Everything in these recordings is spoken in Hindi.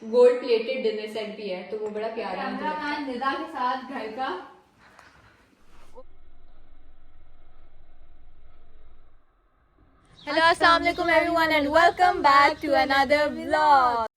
गोल्ड प्लेटेड डिनर सेट भी है, तो वो बड़ा प्यारा है। निदा के साथ घर का। हेलो, अस्सलाम वालेकुम everyone and welcome back to another vlog.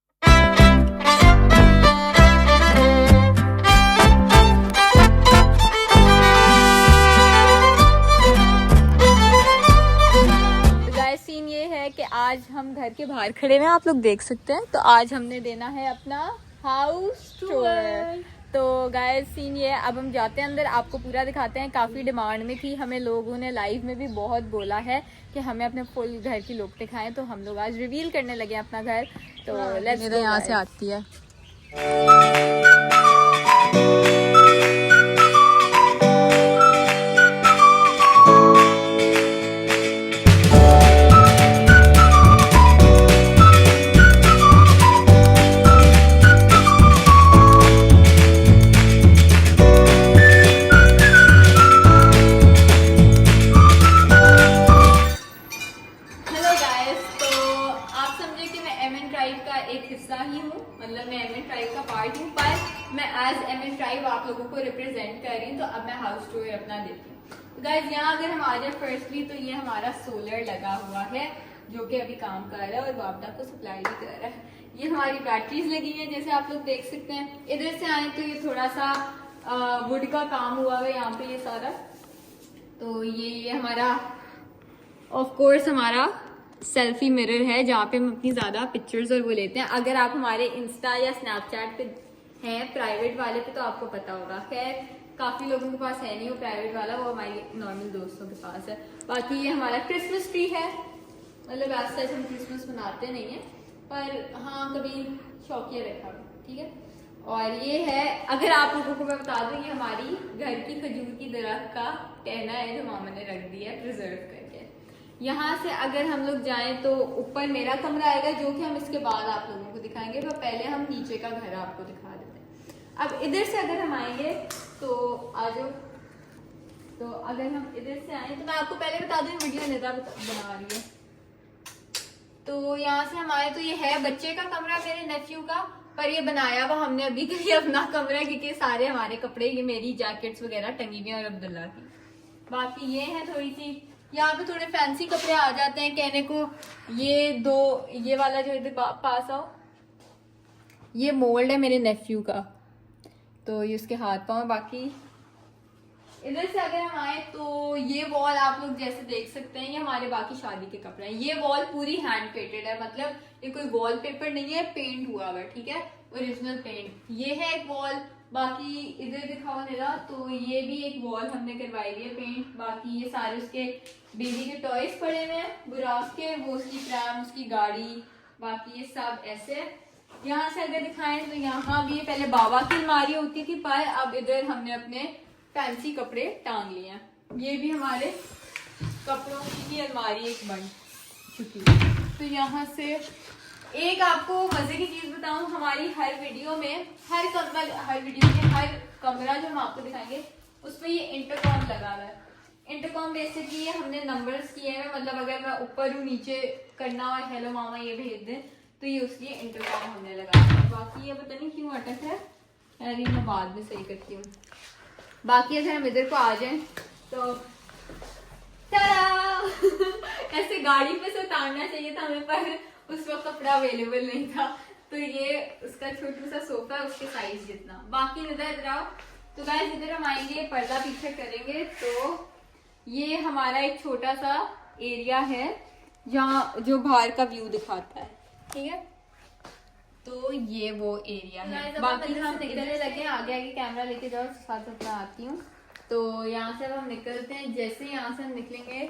Scene ये है कि आज हम घर के बाहर खड़े हैं, आप लोग देख सकते हैं। तो आज हमने देना है अपना हाउस टूर। तो गाइस सीन ये है, अब हम जाते हैं अंदर, आपको पूरा दिखाते हैं। काफ़ी डिमांड में थी, हमें लोगों ने लाइव में भी बहुत बोला है कि हमें अपने फुल घर की लुक दिखाएं, तो हम लोग आज रिवील करने लगे अपना घर। तो लेट्स गो। यहाँ से आती है आप लोगों को रिप्रेजेंट कर रही हूँ। तो अब मैं हाउस टूर अपना देती हूँ। तो गाइस यहाँ अगर हम आ जाए फर्स्टली, तो ये हमारा सोलर लगा हुआ है जो कि अभी काम कर रहा है और बापदा को सप्लाई भी कर रहा है। ये हमारी बैटरीज लगी है जैसे आप लोग देख सकते हैं। इधर से आए तो ये थोड़ा सा वुड का काम हुआ है यहाँ पे ये सारा। तो ये हमारा ऑफ कोर्स हमारा सेल्फी मिरर है जहाँ पे हम अपनी ज्यादा पिक्चर्स और वो लेते हैं। अगर आप हमारे इंस्टा या स्नैपचैट पे हैं प्राइवेट वाले पे तो आपको पता होगा। खैर काफी लोगों के पास है नहीं वो प्राइवेट वाला, वो हमारे नॉर्मल दोस्तों के पास है। बाकी ये हमारा क्रिसमस ट्री है, मतलब आज तक हम क्रिसमस मनाते नहीं है, पर हाँ कभी शौकिया रखा है, ठीक है। और ये है, अगर आप लोगों को मैं बता दूं, ये हमारी घर की खजूर की दरख्त का टहना है जो मामा ने रख दिया है प्रिजर्व करके। यहाँ से अगर हम लोग जाएं तो ऊपर मेरा कमरा आएगा जो कि हम इसके बाद आप लोगों को दिखाएंगे, पर पहले हम नीचे का घर आपको दिखा देते हैं। अब इधर से अगर हम आएंगे तो आ जाओ। तो अगर हम इधर से आए तो मैं आपको पहले बता दूं वीडियो निदा बना रही है। तो यहाँ से हम आए तो ये है बच्चे का कमरा मेरे नेफ्यू का, पर ये बनाया हुआ हमने अभी के लिए अपना कमरा, क्योंकि सारे हमारे कपड़े, ये मेरी जैकेट्स वगैरह टंगी हुई और अब्दुल्ला की। बाकी ये है थोड़ी सी, यहाँ पे थोड़े फैंसी कपड़े आ जाते हैं कहने को। ये वाला जो इधर पास आओ, ये मोल्ड है मेरे नेफ्यू का, तो ये उसके हाथ पाँव। बाकी इधर से अगर हम आए तो ये वॉल आप लोग जैसे देख सकते हैं, ये हमारे बाकी शादी के कपड़े हैं। ये वॉल पूरी हैंड पेंटेड है, मतलब ये कोई वॉल पेपर नहीं है, पेंट हुआ हुआ है, ठीक है, ओरिजिनल पेंट। ये है एक वॉल। बाकी इधर दिखाओ मेरा, तो ये भी एक वॉल हमने करवाई हुई है पेंट। बाकी ये सारे उसके बेबी के टॉयज पड़े हुए हैं, बुराक के, वो उसकी प्रैम, उसकी गाड़ी, बाकी ये सब ऐसे। यहाँ से अगर दिखाएं तो यहाँ भी पहले बाबा की अलमारी होती थी, पर अब इधर हमने अपने फैंसी कपड़े टांग लिए हैं। ये भी हमारे कपड़ों की अलमारी एक बन चुकी है। तो यहाँ से एक आपको मजे की चीज बताऊं, हमारी हर वीडियो में हर कमरा जो हम आपको दिखाएंगे उसमें ये इंटरकॉम लगा हुआ है। इंटरकॉम बेसिकली हमने नंबर्स किए हैं, मतलब अगर मैं ऊपर हूँ नीचे करना और हेलो मामा ये भेज दें तो ये उसकी इंटरकॉम हमने लगाया है। बाकी ये पता नहीं क्यों अटक है, यार ये मैं बाद में सही करती हूँ। बाकी अगर हम इधर को आ जाएं तो ऐसे गाड़ी पे से उतारना चाहिए था हमें, पर उस वक्त कपड़ा अवेलेबल नहीं था। तो ये उसका छोटा सा सोफा है, उसके साइज जितना। बाकी इधर आओ तो गाइस, इधर हम आएंगे, पर्दा पीछे करेंगे तो ये हमारा एक छोटा सा एरिया है जहाँ जो बाहर का व्यू दिखाता है, ठीक है। तो ये वो एरिया है। बाकी हम निकलने लगे, आगे आगे कैमरा लेके जाओ, साथ साथ मैं आती हूँ। तो यहाँ से अब हम निकलते हैं। जैसे यहाँ से हम निकलेंगे,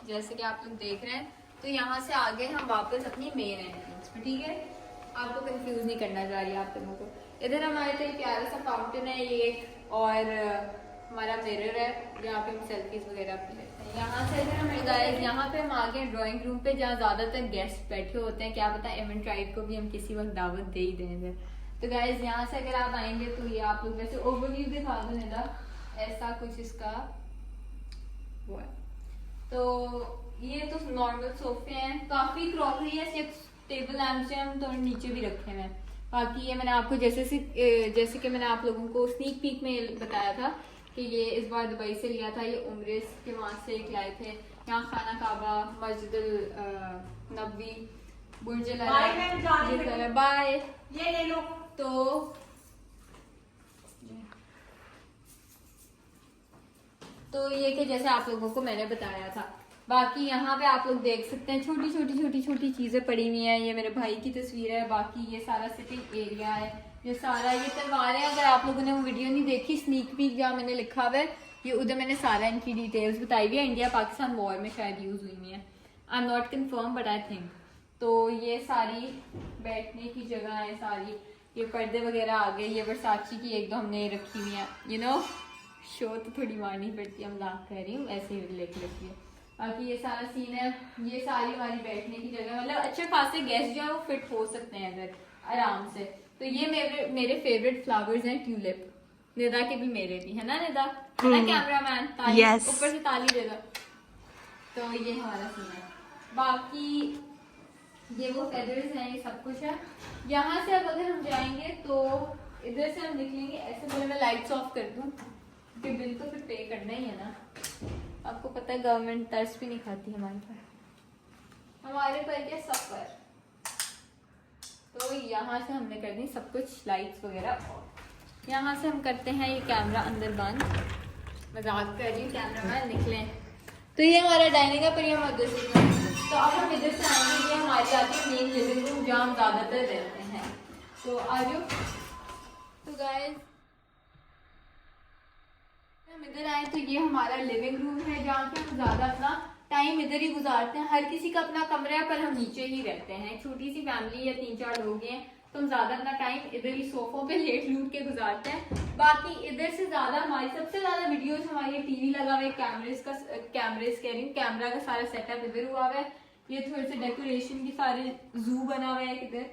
जैसे कि आप लोग देख रहे हैं, तो यहाँ से आगे हम वापस अपनी मेन एंट्रेंस पे, ठीक है। आपको कंफ्यूज नहीं करना चाह रही आप लोगों को। इधर हमारे तो एक प्यारा सा फाउंटेन है ये, और हमारा मिरर है जहाँ पे हम सेल्फीज वगैरह भी लेते हैं। यहाँ से अगर हम गाइस, यहाँ पे हम आगे ड्राइंग रूम पे जहाँ ज्यादातर गेस्ट बैठे होते हैं, क्या पता एमन ट्राइब को भी हम किसी वक्त दावत दे ही देंगे। तो गाइस यहाँ से अगर आप आएंगे तो ये आप लोग वैसे ओवरव्यू दिखा दो निदा, ऐसा कुछ इसका वो है। तो ये तो नॉर्मल सोफे हैं, काफी क्रॉकरी है, टेबल लैंप से हम थोड़े नीचे भी रखे हुए हैं। बाकी ये मैंने आपको जैसे कि मैंने आप लोगों को स्नीक पीक में बताया था कि ये इस बार दुबई से लिया था, ये उम्रेस के वहाँ से एक लाए थे। यहाँ खाना काबा, मस्जिद नबी, बुर्ज अल बाय, ये ले लो। तो ये कि जैसे आप लोगों को मैंने बताया था। बाकी यहाँ पे आप लोग देख सकते हैं छोटी चीजें पड़ी हुई हैं। ये मेरे भाई की तस्वीर है। बाकी ये सारा सिटिंग एरिया है, ये सारा ये तलवारें। अगर आप लोगों ने वो वीडियो नहीं देखी स्नीक पीक जहाँ मैंने लिखा हुआ है, ये उधर मैंने सारा इनकी डिटेल्स बताई हुई है। इंडिया पाकिस्तान वॉर में शायद यूज हुई है, I am not confirm but I think. तो ये सारी बैठने की जगह है सारी, ये पर्दे वगैरह आ गए। ये वर्साची की एक दो हमने रखी हुई है, यू नो शो तो थोड़ी मारनी पड़ती है, हम लाख कह रही हूँ, ऐसे ही लेके रखी है। बाकी ये सारा सीन है, ये सारी हमारी बैठने की जगह, मतलब अच्छे खासे गेस्ट जो है वो फिट हो सकते हैं इधर आराम से। तो ये मेरे फेवरेट फ्लावर्स हैं, ट्यूलिप। निदा के भी, मेरे भी है ना निदा, है ना कैमरामैन? yes. ऊपर से ताली दे दो। तो ये हमारा सीन है। बाकी ये वो फेदर्स हैं, ये सब कुछ है। यहाँ से अब अगर हम जाएंगे तो इधर से हम निकलेंगे ऐसे। पहले मैं लाइट्स ऑफ कर दूँ कि बिल तो फिर पे करना ही है ना। आपको पता है गवर्नमेंट टैक्स भी नहीं खाती हमारे पर क्या सफर। तो यहाँ से हमने कर दी सब कुछ लाइट्स वगैरह। यहाँ से हम करते हैं ये कैमरा अंदर बंद, मजाक कर रही हूँ, कैमरामैन निकले। तो ये हमारा डाइनिंग है, पर ये हम उधर से। तो अब हम इधर से आएंगे, ये हमारी आती है मेन लिविंग रूम जहाँ हम ज्यादातर रहते हैं। तो आज तो गाइस हम इधर आए तो ये हमारा लिविंग रूम है जहाँ पे हम ज्यादा अपना टाइम इधर ही गुजारते हैं। हर किसी का अपना कमरा है पर हम नीचे ही रहते हैं। छोटी सी फैमिली या 3-4 लोग हैं तो हम ज्यादा अपना टाइम इधर ही सोफों पे लेट लूट के गुजारते हैं। बाकी इधर से ज्यादा हमारी सबसे ज्यादा वीडियोस हमारी टीवी लगा हुआ है, कैमरेज कह रही हूँ, कैमरा का सारा सेटअप इधर हुआ है। ये थोड़े से डेकोरेशन की सारे जू बना हुआ है इधर।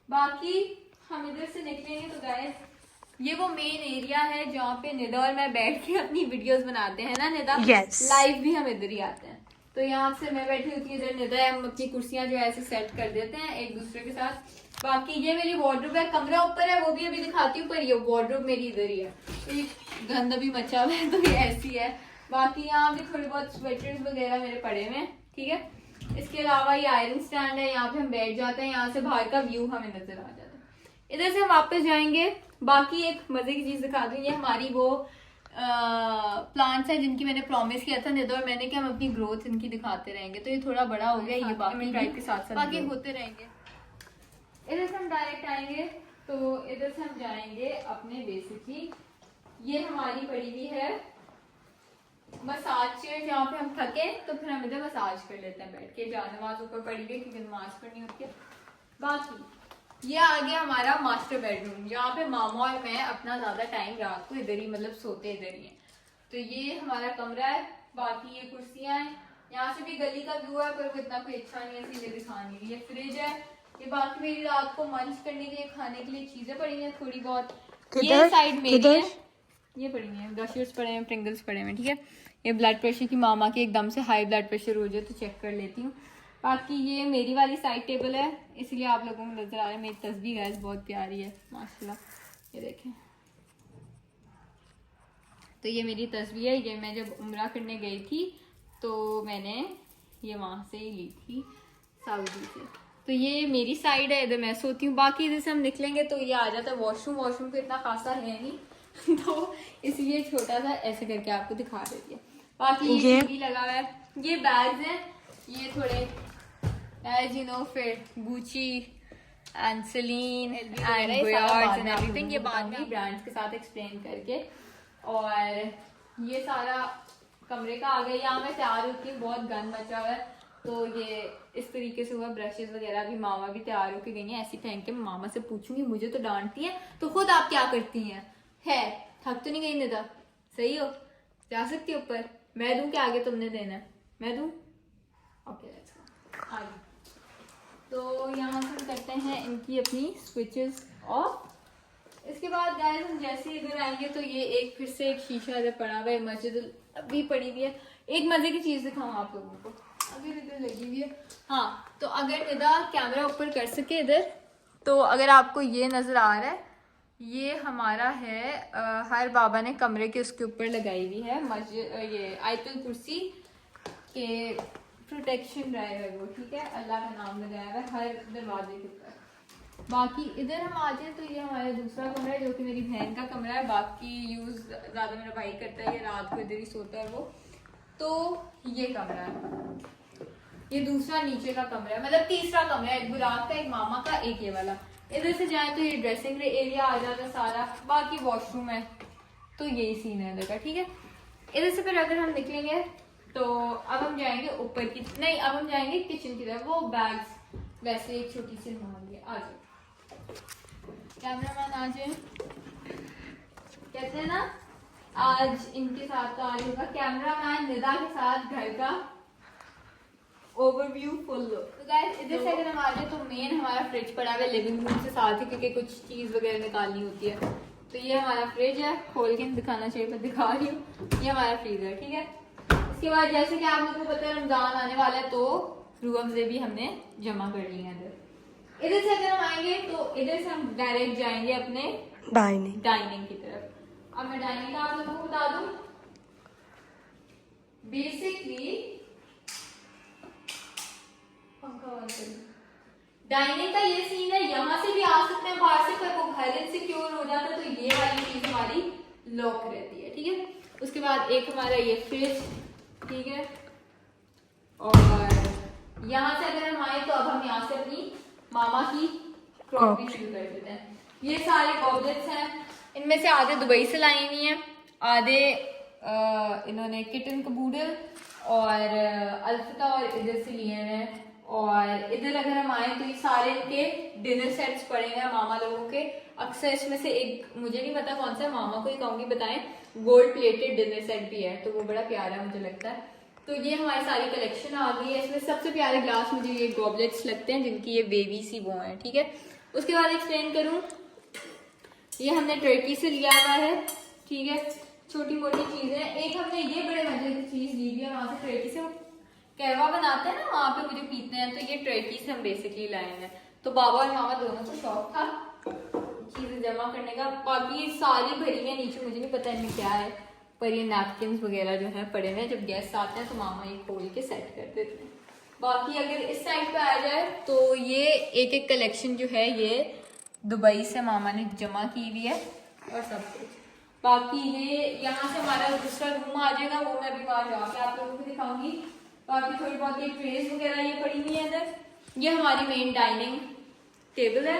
बाकी हम इधर से निकलेंगे तो गाइस ये वो मेन एरिया है जहाँ पे निदा और मैं बैठ के अपनी वीडियोस बनाते हैं ना निदा। yes. लाइव भी हम इधर ही आते हैं। तो यहाँ से मैं बैठी होती हूँ, इधर निदा है, हम अपनी कुर्सियां जो है ऐसे सेट कर देते हैं एक दूसरे के साथ। बाकी ये मेरी वार्डरोब है, कमरा ऊपर है वो भी अभी दिखाती हूँ, पर ये वार्डरोब मेरी इधर ही है। तो गंद भी मचा हुआ है तो ये ऐसी है। बाकी यहाँ भी थोड़े बहुत स्वेटर्स वगैरह मेरे पड़े हुए हैं, ठीक है। इसके अलावा ये आयरन स्टैंड है, यहाँ पे हम बैठ जाते हैं, यहाँ से बाहर का व्यू हमें नजर आ जाता है। इधर से हम वापस जाएंगे। बाकी एक मजे की चीज दिखा दूं, ये हमारी वो प्लांट्स है जिनकी मैंने प्रॉमिस किया था निदा और मैंने कि हम अपनी ग्रोथ इनकी दिखाते रहेंगे। तो ये थोड़ा बड़ा हो गया, ये बाकी ड्राइव के साथ बाकी होते रहेंगे। इधर से हम डायरेक्ट आएंगे तो इधर से हम जाएंगे अपने बेसिकली ये हमारी पड़ी हुई है मसाज चेयर, जहाँ पे हम थके तो फिर हम इधर मसाज कर लेते हैं बैठ के। नमाज ऊपर पड़ी हुई क्योंकि नमाज पढ़नी होती है। बाकी ये आ गया हमारा मास्टर बेडरूम, जहाँ पे मामा और मैं अपना ज्यादा टाइम रात को इधर ही मतलब सोते इधर ही हैं। तो ये हमारा कमरा है। बाकी ये कुर्सियां हैं, यहाँ से भी गली का व्यू है पर वो इतना कोई अच्छा नहीं है इसलिए दिखा नहीं रही। ये फ्रिज है, ये बाकी मेरी रात को मंच करने के लिए खाने के लिए चीजें पड़ी हैं थोड़ी बहुत। ये साइड मेरी है, ये पड़ी हुई है, ब्रशेस पड़े हैं, प्रिंगल्स पड़े हैं, ठीक है। ये ब्लड प्रेशर की मामा के एकदम से हाई ब्लड प्रेशर हो जाए तो चेक कर लेती हूँ। बाकी ये मेरी वाली साइड टेबल है इसलिए आप लोगों को नजर आ रहा है। मेरी तस्वीर है बहुत प्यारी है माशाल्लाह, ये देखें। तो ये मेरी तस्वीर है, ये मैं जब उम्रा करने गई थी तो मैंने ये वहां से ही ली थी सऊदी से। तो ये मेरी साइड है, इधर मैं सोती हूँ। बाकी इधर से हम निकलेंगे तो ये आ जाता है वॉशरूम। वॉशरूम तो इतना खासा है नहीं तो इसलिए छोटा सा ऐसे करके आपको दिखा देती है। बाकी ये टीवी लगा हुआ है, ये बैग्स हैं, ये थोड़े as you know फिर Gucci and Celine and Goyards and everything, ये बाद में ब्रांड्स के साथ एक्सप्लेन करके। और ये सारा कमरे का आ गया। यहाँ मैं तैयार होती हूँ, बहुत गंद मचा हुआ है तो ये इस तरीके से हुआ। ब्रशेस वगैरह भी मामा भी तैयार होके गई हैं ऐसी फेंक के। मामा से पूछूंगी, मुझे तो डांटती है, तो खुद आप क्या करती हैं? है थक तो नहीं गई निदा? सही हो, जा सकती हो ऊपर? मैं दूं कि आगे तुमने देना है? मैं दूं? ओके लेट्स गो आगे। तो यहाँ से हम करते हैं इनकी अपनी स्विचेस ऑफ। इसके बाद गाइस हम जैसे इधर आएंगे तो ये एक फिर से एक शीशा इधर पड़ा हुआ है, मस्जिद अभी पड़ी हुई है। एक मजे की चीज दिखाऊं आप लोगों को, अगर इधर लगी हुई है। हाँ, तो अगर निदा कैमरा ऊपर कर सके इधर तो अगर आपको ये नज़र आ रहा है, ये हमारा है हर बाबा ने कमरे के उसके ऊपर लगाई हुई है मस्जिद, ये आयतुल कुर्सी के प्रोटेक्शन रहे है वो, ठीक है, अल्लाह का नाम लगाया हुआ है हर दरवाजे के ऊपर। बाकी इधर हम आ जाए तो ये हमारा दूसरा कमरा है जो कि मेरी बहन का कमरा है। बाकी यूज़ ज़्यादा मेरा भाई करता है, ये रात को इधर ही सोता है वो। तो ये कमरा है, ये दूसरा नीचे का कमरा है, मतलब तीसरा कमरा है, एक बुराक का, एक मामा का, एक ये वाला। इधर से जाए तो ये ड्रेसिंग एरिया आ जाता है सारा, बाकी वॉशरूम है। तो यही सीन है इधर का, ठीक है। इधर से फिर अगर हम निकलेंगे तो अब हम जाएंगे ऊपर की, नहीं अब हम जाएंगे किचन की तरफ। वो बैग्स वैसे एक छोटी सी हमारी आ जाए, कैमरामैन आ जाए, कहते हैं ना आज इनके साथ तो आ रही होगा कैमरामैन निदा के साथ घर का ओवरव्यू फुल लुक। तो गाइस इधर से अगर हम आ जाए तो मेन हमारा फ्रिज पड़ा हुआ है लिविंग रूम से साथ ही, क्योंकि कुछ चीज़ वगैरह निकालनी होती है। तो ये हमारा फ्रिज है, खोल के दिखाना चाहिए पर दिखा रही हूँ। ये हमारा फ्रीजर, ठीक है। इसके बाद जैसे कि आप लोगों को पता है रमजान आने वाला है, तो रूह अफ़ज़े भी हमने जमा कर लिए हैं इधर। इधर से अगर हम आएंगे तो इधर से हम डायरेक्ट जाएंगे अपने डाइनिंग की तरफ। अब मैं डाइनिंग का आप लोगों को बता दूं, बेसिकली डाइनिंग का ये सीन है, यहाँ से भी आ सकते हैं बाहर से, पर वो घर इनसिक्योर हो जाता है, तो ये वाली चीज हमारी लॉक रहती है, ठीक है। उसके बाद एक हमारा ये फ्रिज, ठीक है। और यहाँ से अगर हम आए तो अब हम यहाँ से अपनी मामा की क्रॉकरी शुरू कर देते हैं। ये सारे गॉबलेट्स हैं, इनमें से आधे दुबई से लाई हुई हैं, आधे इन्होंने किटन कबूडल और अल्फता और इधर से लिए हैं। और इधर अगर हम आए तो ये सारे इनके डिनर सेट्स पड़े हैं मामा लोगों के। अक्सर इसमें से एक, मुझे नहीं पता कौन सा, मामा को ही कहूँगी बताएं, गोल्ड प्लेटेड डिनर सेट भी है, तो वो बड़ा प्यारा मुझे लगता है। तो ये हमारी सारी कलेक्शन आ गई है। इसमें सबसे प्यारे ग्लास मुझे ये गॉबलेट्स लगते हैं जिनकी ये बेबी सी वो है, ठीक है। उसके बाद एक्सप्लेन करूँ, ये हमने टर्की से लिया हुआ है, ठीक है। छोटी मोटी चीजें, एक हमने ये बड़े मजे की चीज ली हुई है वहां से टर्की से, कहवा बनाते हैं ना वहाँ पे मुझे पीते हैं, तो ये टर्की से हम बेसिकली लाए हैं। तो बाबा और मामा दोनों को शौक था चीजें जमा करने का। बाकी सारी भरी है नीचे, मुझे नहीं पता इनमें क्या है, पर ये नैपकिन वगैरह जो है पड़े हुए हैं, जब गेस्ट आते हैं तो मामा ये खोल के सेट कर देते हैं। बाकी अगर इस साइड पे आ जाए तो ये एक एक कलेक्शन जो है ये दुबई से मामा ने जमा की हुई है और सब कुछ। बाकी ये यहाँ से हमारा दूसरा रूम आ जाएगा, वो मैं भी वहां जाके आप लोगों को दिखाऊंगी। बाकी थोड़ी बहुत ये ट्रेस वगैरह ये पड़ी हुई है इधर। ये हमारी मेन डाइनिंग टेबल है।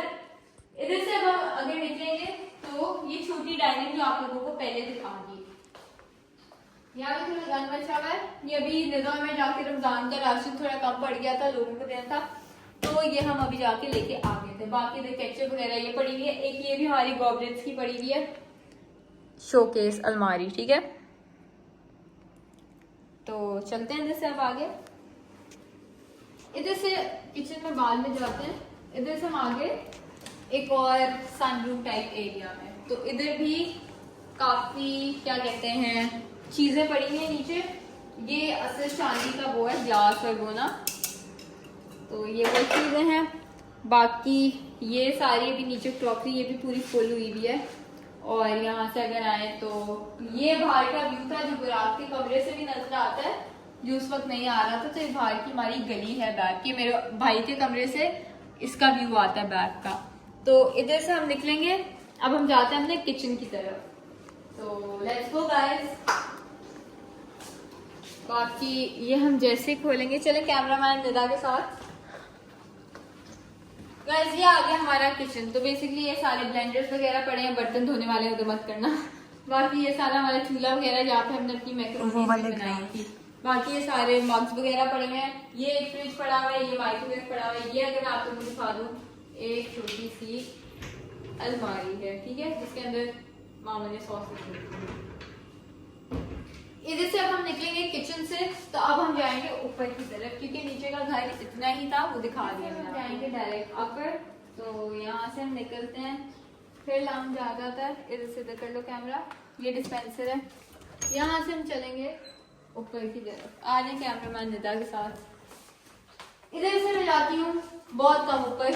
इधर से अब हम अगर निकलेंगे तो ये छोटी डाइनिंग जो आप लोगों को पहले दिखाऊंगी, यहाँ पे थोड़ा गंद बचा हुआ है। ये अभी निज़ाम में जाके रमजान का राशन थोड़ा कम पड़ गया था, लोगों को देना था, तो ये हम अभी जाके लेके आ गए थे। बाकी इधर केचप वगैरह ये पड़ी हुई है। एक ये भी हमारी गॉबलेट्स की पड़ी हुई है, शोकेस अलमारी, ठीक है। तो चलते हैं इधर से अब आगे। इधर से किचन में बाद में जाते हैं। इधर से हम आगे एक और सनरूम टाइप एरिया में, तो इधर भी काफी क्या कहते हैं चीजें पड़ी हुई है नीचे। ये असल चांदी का वो है, ग्लास और वो ना, तो ये वो चीजें हैं। बाकी ये सारी अभी नीचे क्रॉकरी ये भी पूरी फुल हुई हुई है। और यहाँ से अगर आए तो ये बाहर का व्यू था जो बुराक के कमरे से भी नजर आता है, जो उस वक्त नहीं आ रहा था। तो ये बाहर की हमारी गली है बैक की, मेरे भाई के कमरे से इसका व्यू आता है बैक का। तो इधर से हम निकलेंगे, अब हम जाते हैं अपने किचन की तरफ। तो लेट्स गो गाइस। बाकी ये हम जैसे खोलेंगे, चले कैमरामैन निदा के साथ। गाइस ये आ गया हमारा किचन। तो बेसिकली ये सारे ब्लेंडर्स वगैरह पड़े हैं, बर्तन धोने वाले हो तो मत करना। बाकी ये सारा हमारा चूल्हा वगैरह जहाँ पे हमने अपनी मैक्रोनी बनाई थी। बाकी ये सारे मग्स वगैरह पड़े हैं। ये एक फ्रिज पड़ा हुआ है, ये माइक्रोवेव पड़ा हुआ है। ये अगर आप लोगों को दिखा दूं, एक छोटी सी अलमारी है, ठीक है, जिसके अंदर मामा ने सॉसेस रखी है। इधर से अब हम निकलेंगे किचन से, तो अब हम जाएंगे ऊपर की तरफ, क्योंकि नीचे का घर इतना ही था वो दिखा दिया। हम जाएंगे डायरेक्ट अपर। तो यहाँ से हम निकलते हैं, फिर लाउंज जा जाता है। इधर से इधर कर लो कैमरा, ये डिस्पेंसर है। यहाँ से हम चलेंगे ऊपर की तरफ। आ जाए कैमरामैन निदा के साथ। इधर से मैं जाती हूँ बहुत कम ऊपर,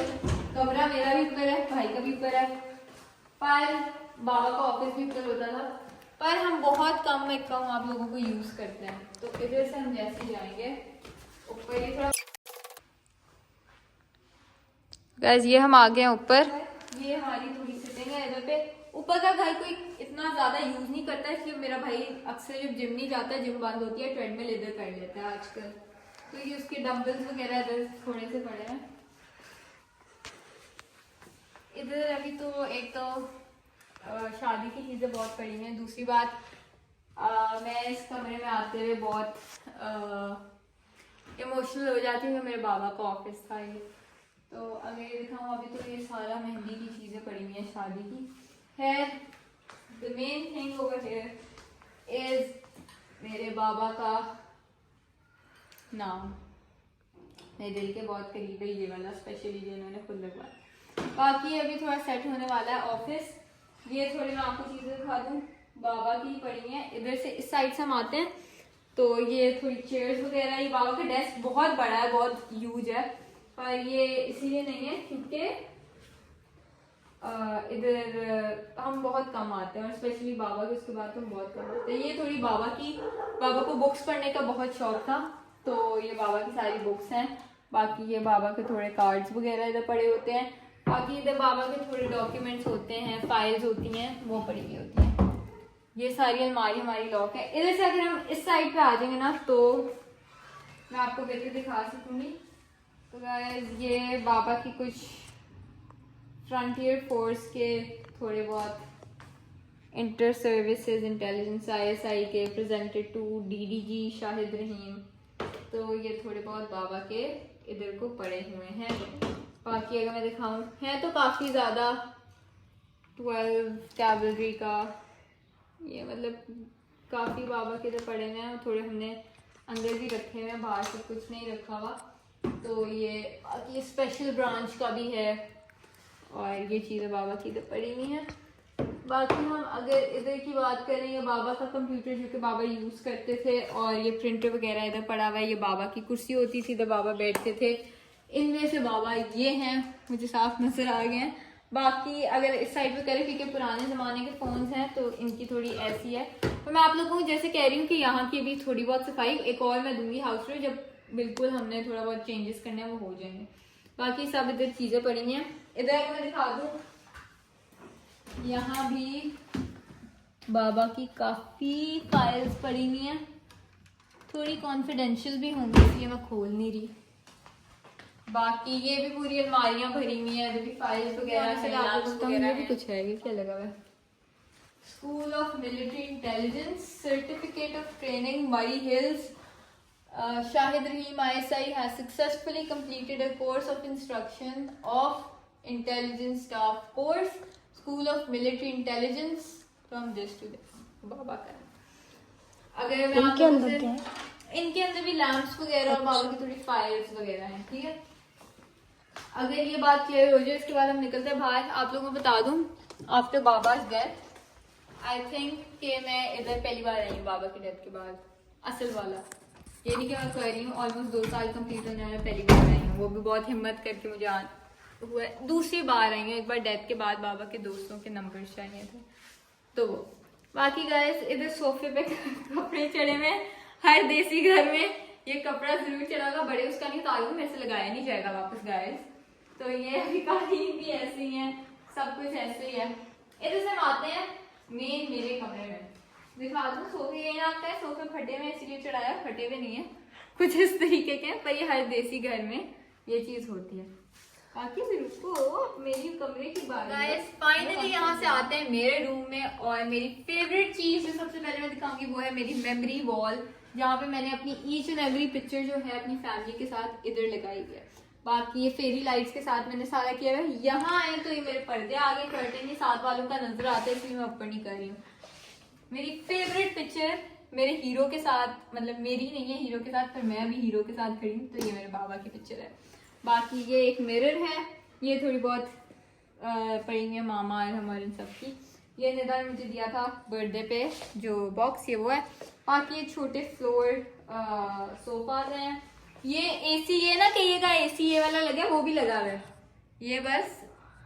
कमरा मेरा भी ऊपर है, भाई का भी ऊपर है, पर बाबा का ऑफिस भी ऊपर होता था, पर हम बहुत कम, मैं कहूँ आप लोगों को यूज करते हैं। तो इधर से हम जैसे जाएंगे ऊपर, ये थोड़ा गाइस ये हम आ गए हैं ऊपर, ये हमारी थोड़ी सिटिंग है इधर पे। ऊपर का घर कोई इतना ज्यादा यूज नहीं करता है, इसलिए मेरा भाई अक्सर जब जिम नहीं जाता है, जिम बंद होती है, ट्रेडमिल इधर कर लेता है आजकल। तो ये उसके डंबल्स वगैरह इधर थोड़े से पड़े हैं इधर। अभी तो एक तो शादी की चीजें बहुत पड़ी हैं, दूसरी बात मैं इस कमरे में आते हुए बहुत इमोशनल हो जाती हूँ। मेरे बाबा का ऑफिस था ये, तो अगर ये दिखाऊँ अभी तो ये सारा मेहंदी की चीजें पड़ी हुई हैं शादी की है। The main thing over here is मेरे बाबा का नाम, मेरे दिल के बहुत करीब है ये वाला, स्पेशली जो इन्होंने खुद लगवाया। बाकी अभी थोड़ा सेट होने वाला है ऑफिस। ये थोड़ी मैं आपको चीजें दिखा दूँ, बाबा की पड़ी हैं। इधर से इस साइड से हम आते हैं तो ये थोड़ी चेयर्स वगैरह, ये बाबा का डेस्क बहुत बड़ा है, बहुत ह्यूज है, पर ये इसीलिए नहीं है क्योंकि इधर हम बहुत कम आते हैं, और स्पेशली बाबा के उसके बाद हम बहुत कम आते हैं। ये थोड़ी बाबा को बुक्स पढ़ने का बहुत शौक था, तो ये बाबा की सारी बुक्स हैं। बाकी ये बाबा के थोड़े कार्ड्स वगैरह इधर पड़े होते हैं। बाकी इधर बाबा के थोड़े डॉक्यूमेंट्स होते हैं, फाइल्स होती हैं, वो पड़ी हुई होती हैं। ये सारी अलमारी हमारी लॉक है। इधर से अगर हम इस साइड पे आ जाएंगे ना तो मैं आपको बेहतर दिखा सकूंगी। तो गाइस ये बाबा की कुछ फ्रंटियर फोर्स के थोड़े बहुत इंटर सर्विसेज इंटेलिजेंस ISI के प्रेजेंटेड टू DDG शाहिद रहीम, तो ये थोड़े बहुत बाबा के इधर को पड़े हुए हैं। बाकी अगर मैं दिखाऊं है तो काफ़ी ज़्यादा 12 कैवलरी का, ये मतलब काफ़ी बाबा के इधर पड़े हुए हैं, और थोड़े हमने अंदर भी रखे हुए हैं, बाहर से कुछ नहीं रखा हुआ। तो ये स्पेशल ब्रांच का भी है, और ये चीज़ें बाबा की इधर पड़ी हुई हैं। बाकी हम अगर इधर की बात करें, ये बाबा का कंप्यूटर जो कि बाबा यूज़ करते थे, और ये प्रिंटर वगैरह इधर पड़ा हुआ है। ये बाबा की कुर्सी होती थी, इधर बाबा बैठते थे। इनमें से बाबा ये हैं, मुझे साफ नज़र आ गए हैं। बाकी अगर इस साइड पे करें, क्योंकि पुराने ज़माने के फ़ोन्स हैं तो इनकी थोड़ी ऐसी है। तो मैं आप लोगों को जैसे कह रही हूँ कि यहाँ की भी थोड़ी बहुत सफाई एक और मैं दूंगी हाउस टूर, जब बिल्कुल हमने थोड़ा बहुत चेंजेस करने हैं वो हो जाएंगे। बाकी सब इधर चीज़ें पड़ी हैं। इधर अगर मैं दिखा दूँ, यहाँ भी बाबा की काफ़ी फाइल्स पड़ी हुई हैं, थोड़ी कॉन्फिडेंशियल भी होंगी इसलिए मैं खोल नहीं रही। बाकी ये भी पूरी अलमारियां भरी हुई हैं, भी फाइल्स वगैरह से ये भी कुछ है। ये क्या लगा हुआ है? School of military intelligence certificate of training Murree hills, Shahid Rahim ISI has successfully completed a course of instruction of intelligence staff course, School of Military Intelligence from this to this। बाबा का अगर मैं इनके अंदर भी लैंप्स वगैरह और बाबा की थोड़ी फाइल्स वगैरह हैं, ठीक है। अगर ये बात क्लियर हो जाए, इसके बाद हम निकलते हैं बाहर। आप लोगों को बता दूं, आफ्टर बाबा's डेथ आई थिंक कि मैं इधर पहली बार आई हूँ बाबा की डेथ के बाद, असल वाला। ये नहीं कि मैं कह रही हूँ ऑलमोस्ट 2 साल कंप्लीट होने वाले, पहली बार आई हूँ, वो भी बहुत हिम्मत करके मुझे हुआ। दूसरी बार आई हूँ, एक बार डेथ के बाद बाबा के दोस्तों के नंबर चाहिए थे तो। बाकी गाइस इधर सोफे पे कपड़े चढ़े हुए, हर देसी घर में ये कपड़ा जरूर चढ़ागा, बड़े उसका नहीं उतारूंगा, मेरे से लगाया नहीं जाएगा वापस गाइस। तो ये अभी कालीन भी ऐसे ही है, सब कुछ ऐसे ही है। इधर से हम आते हैं मेन मेरे कमरे में, दिखा दूं। सोफे यही आता है, सोफे फटे हुए इसलिए चढ़ाया, फटे हुए नहीं है, कुछ इस तरीके के हैं, पर ये हर देसी घर में ये चीज होती है। बाकी फिर उसको मेरी कमरे की बात गाइस, फाइनली यहाँ से आते हैं मेरे रूम में, और मेरी फेवरेट चीज जो सबसे पहले मैं दिखाऊंगी वो है मेरी मेमोरी वॉल, जहाँ पे मैंने अपनी ईच एंड एवरी पिक्चर जो है अपनी फैमिली के साथ इधर लगाई है। बाकी ये फेरी लाइट्स के साथ मैंने सारा किया है। यहाँ आए तो ये मेरे पर्दे आगे, कर्टन ये साथ वालों का नजर आता है, इसलिए मैं ऊपर नहीं कर रही हूँ। मेरी फेवरेट पिक्चर मेरे हीरो के साथ, मतलब मेरी नहीं है, हीरो के साथ, पर मैं भी हीरो के साथ खड़ी हूँ, तो ये मेरे बाबा की पिक्चर है। बाकी ये एक मिरर है, ये थोड़ी बहुत पड़ी है मामा और हमारे इन सब की। ये निदा ने मुझे दिया था बर्थडे पे जो बॉक्स, ये वो है। बाकी ये छोटे फ्लोर सोफाज हैं, ये एसी, ये ना कहिएगा एसी ये वाला लगा है, वो भी लगा हुआ है, ये बस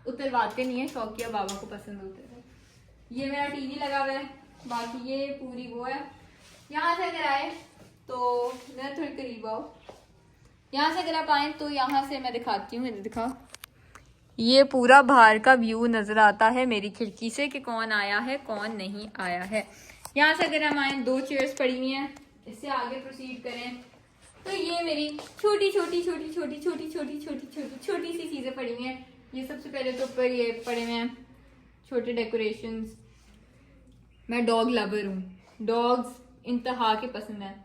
उतरवाते नहीं है, शौकिया बाबा को पसंद होते थे। ये मेरा टीवी लगा हुआ है, बाकी ये पूरी वो है। यहाँ से अगर आए तो इधर थोड़ी करीब आओ, यहाँ से अगर आप आए तो यहाँ से मैं दिखाती हूँ, इधर दिखाओ, ये पूरा बाहर का व्यू नजर आता है मेरी खिड़की से कि कौन आया है कौन नहीं आया है। यहाँ से अगर हम आए 2 चेयर्स पड़ी हुई हैं, इससे आगे प्रोसीड करें तो ये मेरी छोटी छोटी छोटी छोटी छोटी छोटी छोटी छोटी छोटी सी चीजें पड़ी हुई हैं। ये सबसे पहले तो ऊपर ये पड़े हुए हैं छोटे डेकोरेशंस। मैं डॉग लवर हूँ, डॉग्स इंतहा के पसंद है।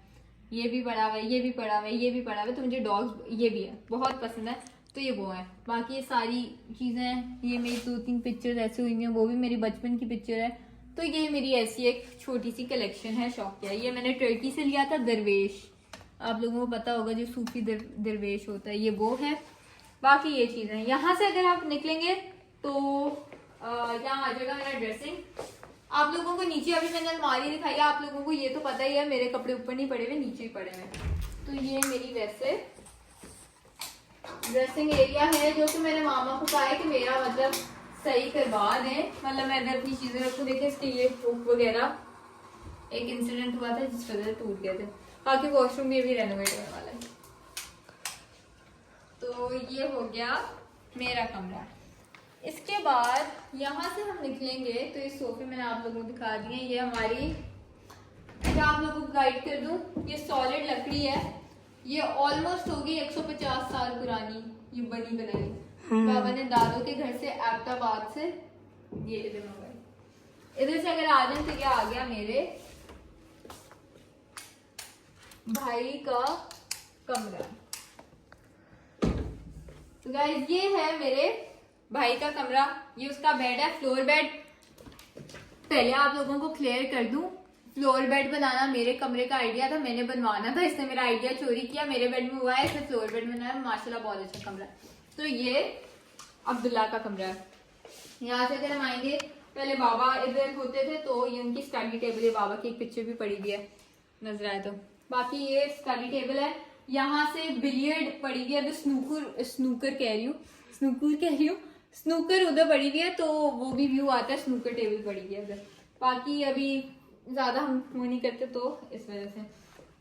ये भी पड़ा हुआ है, ये भी पड़ा हुआ है, ये भी पड़ा हुआ है, तो मुझे डॉग्स ये भी है बहुत पसंद है, तो ये वो है। बाकी ये सारी चीजें, ये मेरी 2-3 पिक्चर्स ऐसी हुई हैं, वो भी मेरी बचपन की पिक्चर है। तो ये मेरी ऐसी एक छोटी सी कलेक्शन है शौकिया। ये मैंने टर्की से लिया था, दरवेश, आप लोगों को पता होगा जो सूफी दरवेश होता है, ये वो है। बाकी ये चीजें, यहाँ से अगर आप निकलेंगे तो यहाँ आ जाएगा मेरा ड्रेसिंग। आप लोगों को नीचे अभी मैंने अलमारी दिखाई है, आप लोगों को ये तो पता ही है मेरे कपड़े ऊपर नहीं पड़े हुए, नीचे ही पड़े हुए। तो ये मेरी वैसे ड्रेसिंग एरिया है, जो कि मैंने मामा को कहा है कि मेरा मतलब सही करवा दें, मतलब मैं अगर अपनी चीजें रखूँ। देखिए इसके ये हुक वगैरह, एक इंसिडेंट हुआ था जिस वजह से टूट गए थे। बाकी वॉशरूम भी अभी रेनोवेट होने वाला है। तो ये हो गया मेरा कमरा। इसके बाद यहाँ से हम निकलेंगे तो ये सोफे मैंने आप लोगों को दिखा दिए। ये हमारी, क्या आप लोगों को गाइड कर दूं, ये सॉलिड लकड़ी है, ये ऑलमोस्ट होगी 150 साल पुरानी, ये बनी बनाई बाबा ने दादों के घर से एबटाबाद से ये इधर मंगवाई। इधर से अगर आ जाए तो ये आ गया मेरे भाई का कमरा। तो गाइस ये है मेरे भाई का कमरा, ये उसका बेड है, फ्लोर बेड। पहले आप लोगों को क्लियर कर दूं, फ्लोर बेड बनाना मेरे कमरे का आइडिया था, मैंने बनवाना था, इसने मेरा आइडिया चोरी किया, मेरे बेड में हुआ है, इसने फ्लोर बेड बनाया, माशाल्लाह बहुत अच्छा कमरा। तो ये अब्दुल्ला का कमरा है। यहाँ से अगर हम आएंगे, पहले बाबा इधर होते थे तो ये उनकी स्टडी टेबल है, बाबा की एक पिक्चर भी पड़ी हुई है नजर आए तो। बाकी ये स्टडी टेबल है, यहाँ से बिलियर्ड पड़ी हुई है, अभी स्नूकर कह रही हूँ, स्नूकर उधर पड़ी हुई है, तो वो भी व्यू आता है, स्नूकर टेबल पड़ी हुई है उधर। बाकी अभी ज्यादा हम वो नहीं करते तो इस वजह से।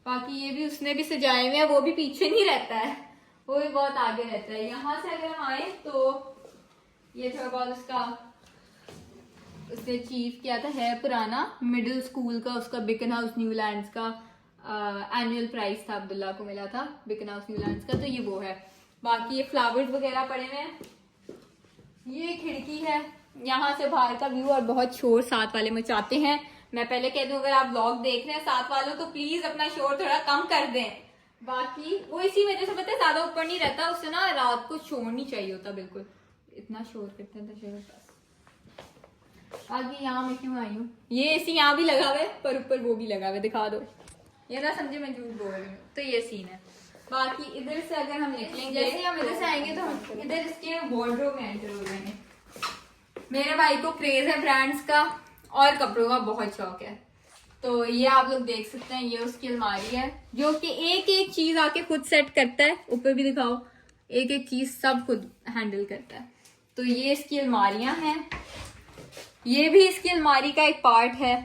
बाकी ये भी उसने भी सजाए हुए हैं, वो भी पीछे नहीं रहता है, वो भी बहुत आगे रहता है। यहाँ से अगर हम आए तो ये थोड़ा बहुत उसने चीफ किया था, है पुराना मिडिल स्कूल का, उसका बिकन हाउस न्यूलैंड्स का एनुअल प्राइज था, अब्दुल्ला को मिला था बिकन हाउस न्यूलैंड्स का, तो ये वो है। बाकी ये फ्लावर्स वगैरह पड़े हुए हैं। ये खिड़की है, यहाँ से बाहर का व्यू, और बहुत शोर साथ वाले मचाते हैं। मैं पहले कह दूं, अगर आप व्लॉग देख रहे हैं साथ वालों तो प्लीज अपना शोर थोड़ा कम कर दें। बाकी वो इसी वजह से पता है ज्यादा ऊपर नहीं रहता, उससे ना रात को शोर नहीं चाहिए होता, बिल्कुल इतना शोर करते हैं दशहरा पास। बाकी यहाँ मैं क्यों आई हूँ, ये एसी यहाँ भी लगा हुआ है, पर ऊपर वो भी लगा हुआ है, दिखा दो, ये ना समझे मैं झूठ बोल रही हूँ। तो ये सीन है। बाकी इधर से अगर हम निकलेंगे, जैसे हम इधर से आएंगे तो हम इधर इसके वार्डरोब में एंटर हो जाएंगे। मेरे भाई को क्रेज है ब्रांड्स का और कपड़ों का बहुत शौक है, तो ये आप लोग देख सकते हैं, ये उसकी अलमारी है जो कि एक एक चीज आके खुद सेट करता है, ऊपर भी दिखाओ, एक एक चीज सब खुद हैंडल करता है। तो ये इसकी अलमारियां हैं, ये भी इसकी अलमारी का एक पार्ट है,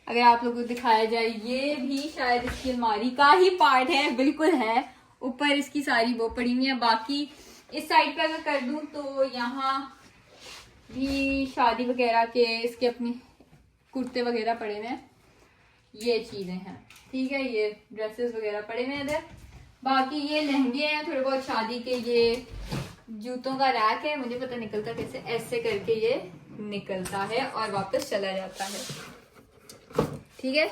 अगर आप लोगों को दिखाया जाए ये भी शायद इसकी अलमारी का ही पार्ट है, बिल्कुल है। ऊपर इसकी सारी वो पड़ी हुई है। बाकी इस साइड पे अगर कर दूं तो यहाँ भी शादी वगैरह के इसके अपने कुर्ते वगैरह पड़े हुए हैं, ये चीजें हैं, ठीक है। ये ड्रेसेस वगैरह पड़े हुए हैं इधर। बाकी ये लहंगे हैं थोड़े बहुत शादी के। ये जूतों का रैक है, मुझे पता निकलता कैसे, ऐसे करके ये निकलता है और वापस चला जाता है, ठीक है।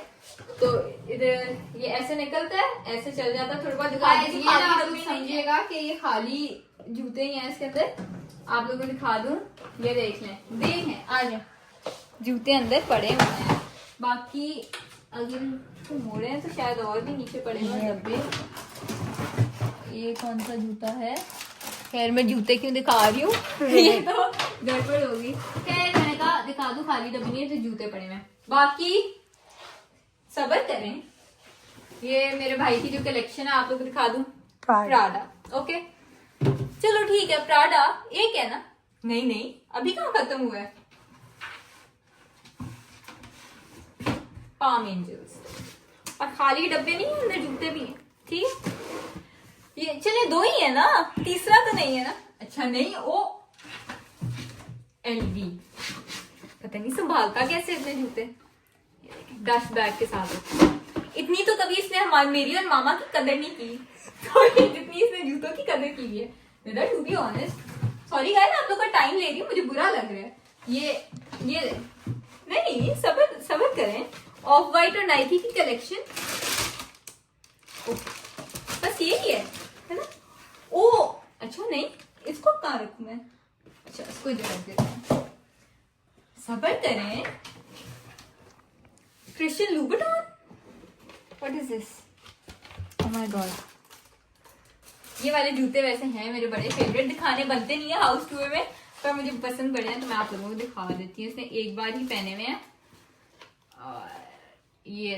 तो इधर ये ऐसे निकलता है, ऐसे चल जाता है। थोड़ा बहुत दिखा समझिएगा कि ये खाली जूते ही हैं इसके अंदर, आप लोगों को दिखा दूं, ये देख लें, आ जाए जूते अंदर पड़े हुए हैं। बाकी अगर इसको मोड़े हैं तो शायद और भी नीचे पड़े हुए डब्बे। ये कौन सा जूता है, खैर मैं जूते क्यों दिखा रही हूँ ये तो गड़बड़ होगी। खैर मैंने कहा दिखा दूं, खाली डब्बे नहीं है तो जूते पड़े हुए हैं। बाकी सब्र करें, ये मेरे भाई की जो कलेक्शन है आप लोग को दिखा दूं। प्राडा। ओके चलो ठीक है, प्राडा एक है ना? नहीं नहीं, अभी कहाँ खत्म हुआ है। पाम एंजल्स, और खाली डब्बे नहीं है, अंदर जूते भी हैं। ठीक है, ये चले दो ही है ना, तीसरा तो नहीं है ना? अच्छा नहीं, ओ एलवी, पता नहीं संभालता कैसे इतने जूते, डस्ट बैग के साथ। इतनी तो कभी इसने हमारी, मेरी और मामा की कदर नहीं की तो जितनी इसने जूतों की कदर की है। To be honest, sorry guys, आप लोग का टाइम ले रही हूँ, मुझे बुरा लग रहा है। ये नहीं, सबर करें। ऑफ वाइट और नाइकी की कलेक्शन, बस यही है ना? ओ अच्छा नहीं, इसको कहाँ रखूं मैं? अच्छा इसको इधर रख देते हैं। सबर करें। Christian Louboutin, what is this? Oh my god, ये वाले जूते वैसे हैं मेरे बड़े फेवरेट, दिखाने बनते नहीं है हाउस टूर में, पर मुझे पसंद पड़े हैं तो मैं आप लोगों को दिखा देती हूँ। इसने एक बार ही पहने हुए हैं। और ये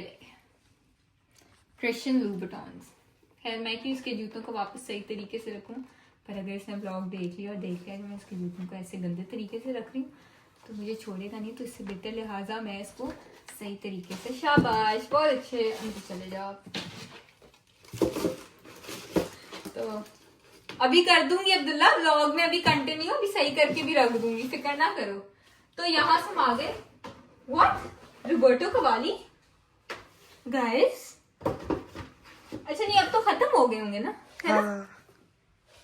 क्रिश्चियन लूबुटन्स। खैर मैं क्यों इसके जूतों को वापस सही तरीके से रखूं, पर अगर इसने ब्लॉग देख लिया और देख लिया कि मैं इसके जूतों को ऐसे गंदे तरीके से रख रही हूँ तो मुझे छोड़ेगा नहीं, तो इससे बेहतर लिहाजा मैं इसको सही तरीके से, शाबाश बहुत अच्छे, अंदर चले जाओ। तो अभी कर दूंगी अब्दुल्ला, व्लॉग में अभी कंटिन्यू, अभी सही करके भी रख दूंगी, फिक्र ना करो। तो यहाँ से हम आ गए, व्हाट, रोबर्टो कवाली गाइस। अच्छा नहीं, अब तो खत्म हो गए होंगे ना, है ना?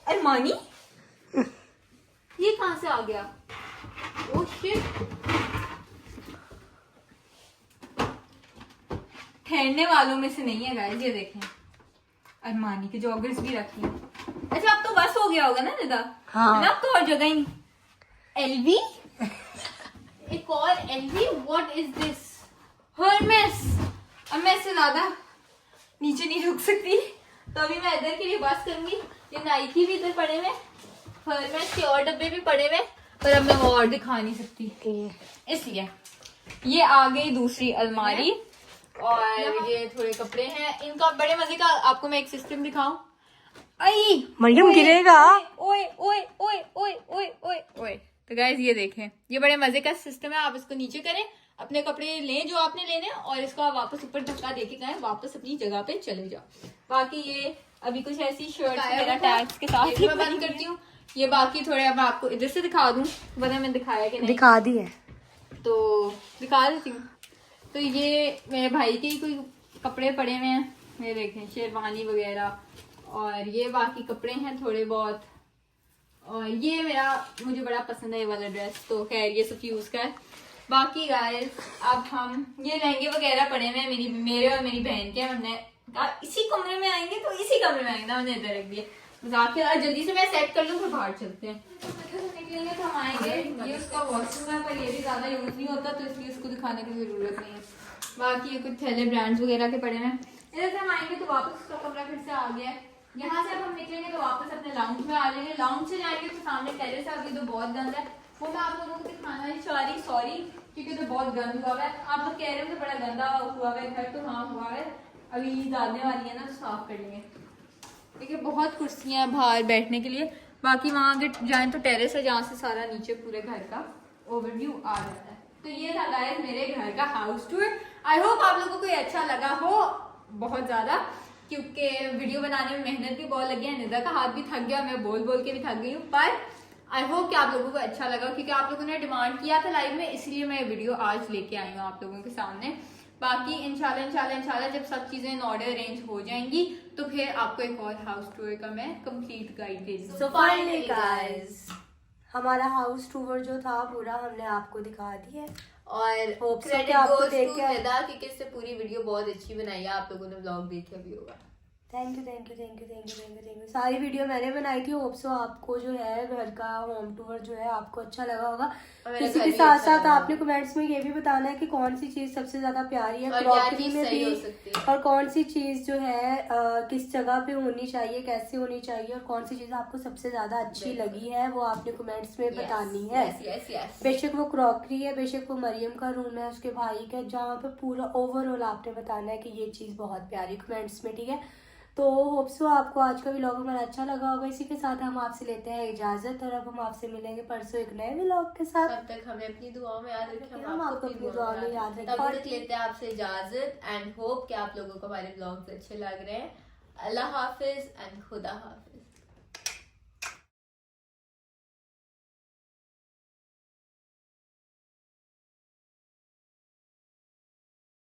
अरमानी, ये कहाँ से आ गया? ओह शिट, ठहरने वालों में से नहीं है गाइस, ये देखें अरमानी के जॉगर्स भी रखी हैं। अच्छा अब तो बस हो गया होगा ना निदा? हाँ। है ना, अब तो और जगह ही नहीं। एलवी, एक और LV, what is this? Hermes. अब मैं इससे ज्यादा नीचे नहीं रुक सकती, तो अभी मैं इधर के लिए बस करूंगी। ये नाइकी भी इधर पड़े हुए, हर्मेस के और डब्बे भी पड़े हुए, पर अब मैं वो और दिखा नहीं सकती, इसलिए ये आ गई दूसरी अलमारी। और ये थोड़े कपड़े हैं, इनका बड़े मजे का आपको मैं एक सिस्टम दिखाऊं। आई मरियम गिरेगा। ओए ओए ओए ओए ओए ओए ओए, तो गाइस ये देखें, ये बड़े मजे का सिस्टम है। आप इसको नीचे करें, अपने कपड़े लें जो आपने लेने, और इसको आप वापस ऊपर धक्का देके गए, वापस अपनी जगह पे चले जाओ। बाकी ये अभी कुछ ऐसी शर्ट मेरा टैग्स के साथ ही मैं बंद करती हूँ। ये बाकी थोड़े अब आपको इधर से दिखा दूं, वरना मैं दिखाया कि नहीं, दिखा दी है तो दिखा देती हूँ। तो ये मेरे भाई के ही कोई कपड़े पड़े हुए हैं, ये देखें शेरवानी वगैरह, और ये बाकी कपड़े हैं थोड़े बहुत। और ये मुझे बड़ा पसंद है ये वाला ड्रेस, तो खैर ये सब यूज कर। बाकी गाइस अब हम ये लहंगे वगैरह पड़े हुए हैं मेरे और मेरी बहन के, हमने कहा इसी कमरे में आएंगे तो इसी कमरे में आएंगे ना, हमने इधर रख दिए। आखिर जल्दी से मैं सेट कर लूँ फिर बाहर चलते हैं। निकलेंगे तो हम आएंगे, ये उसका वॉशरूम है पर ये भी ज्यादा यूज नहीं होता, तो इसलिए इसको दिखाने की जरूरत नहीं है। बाकी ये कुछ थैले ब्रांड्स वगैरह के पड़े हैं। इधर से हम आएंगे तो वापस उसका कमरा फिर से आ गया है। यहाँ से अब हम निकलेंगे तो वापस अपने लाउंज में आ जाएंगे। लाउंज से जाएंगे तो सामने टेरेस है, अभी तो बहुत गंदा है, वो मैं आप लोगों को दिखाना ही चाह रही, सॉरी, क्योंकि तो बहुत गंद हुआ है। आप लोग कह रहे हो तो बड़ा गंदा हुआ है घर, तो हाँ हुआ है, अभी ईद आने वाली है ना तो साफ कर लेंगे। देखिए बहुत कुर्सियाँ बाहर बैठने के लिए। बाकी वहाँ अगर जाए तो टेरेस है जहाँ से सारा नीचे पूरे घर का ओवरव्यू आ जाता है। तो ये था गाइस मेरे घर का हाउस टूर। आई होप आप लोगों को ये अच्छा लगा हो बहुत ज्यादा, क्योंकि वीडियो बनाने में मेहनत भी बहुत लगी है, निदा का हाथ भी थक गया, मैं बोल बोल के भी थक गई हूँ, पर आई होप कि आप लोगों को अच्छा लगा, क्योंकि आप लोगों ने डिमांड किया था लाइव में, इसलिए मैं वीडियो आज लेके आई हूँ आप लोगों के सामने। बाकी इंशाल्लाह जब सब चीजें इन ऑर्डर अरेंज हो जाएंगी तो फिर आपको एक और हाउस टूर का मैं कंप्लीट गाइड दे दूँगी। सो फाइनली गाइस हमारा हाउस टूर जो था पूरा हमने आपको दिखा दिया है, और क्रेडिट आपको देख के क्योंकि इससे पूरी वीडियो बहुत अच्छी बनाई है, आप लोगों ने व्लॉग देखा भी होगा। Thank you. सारी वीडियो मैंने बनाई थी, होप सो आपको जो है घर का होम टूर जो है आपको अच्छा लगा होगा। इसी के साथ साथ आपने कमेंट्स में ये भी बताना है कि कौन सी चीज सबसे ज्यादा प्यारी है क्रॉकरी में भी, और कौन सी चीज जो है किस जगह पे होनी चाहिए, कैसे होनी चाहिए, और कौन सी चीज आपको सबसे ज्यादा अच्छी लगी है वो आपने कमेंट्स में बतानी है। बेशक वो क्रॉकरी है, बेशक वो मरियम का रूम है, उसके भाई का, जहाँ पे पूरा ओवरऑल आपने बताना है कि ये चीज बहुत प्यारी, कमेंट्स में, ठीक है। तो तो होप सो आपको आज का व्लॉग हमारा अच्छा लगा होगा। इसी के साथ हम आपसे लेते हैं इजाजत और अब हम आपसे मिलेंगे परसों एक नए व्लॉग के साथ। तब तक हमें अपनी दुआओं में याद रखें, हम आपको अपनी दुआओं में याद रखें। तब तक लेते हैं आपसे इजाजत एंड होप कि आप लोगों को हमारे व्लॉग्स अच्छे लग रहे हैं। अल्लाह हाफिज एंड खुदा हाफिज।